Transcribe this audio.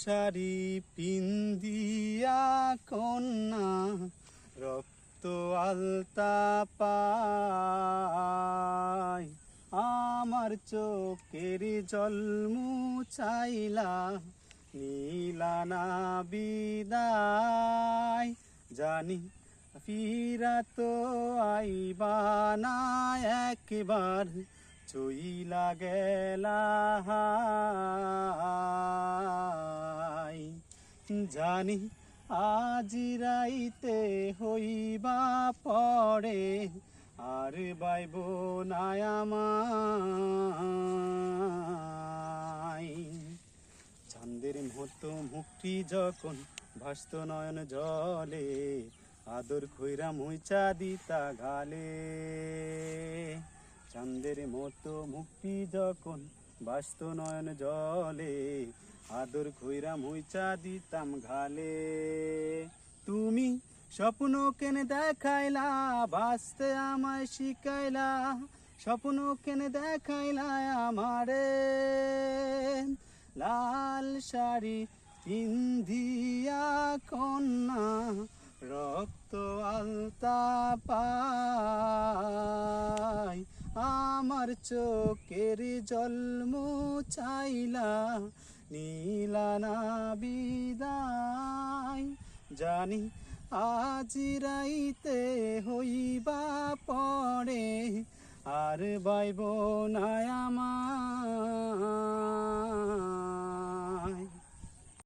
শাড়ি পিন্দিয়া কন্যা রক্ত আলতা পায়, আমার চোখের জল মুছাইলা নীলা না বিদায়। জানি ফিরা তো আইবা না একবার, চইলা গেলা হায়। জানি আজি রাইতে হইবা পড়ে, আর বাইব না আমায়। চাঁদের মতো মুক্তি যখন ভাসত নয়ন জলে, আদর খৈরা মুইচা দিতা গালে। চাঁদের মতো মুক্তি যখন ভাসত নয়ন জলে, আদর খৈরা মুইচা দিতাম গালে। তুমি স্বপ্ন কেন দেখাইলা, ভাসতে আমায় শিখাইলা, স্বপ্ন কেন দেখাইলা আমারে। লাল শাড়ি পিন্ধিয়া কন্যা রক্ত আলতা পায়, আমার চোখের জল মুছাইলা নীলা না বিদায়। জানি আজি রাইতে হইবা পড়ে, আর বাইব না আমায়।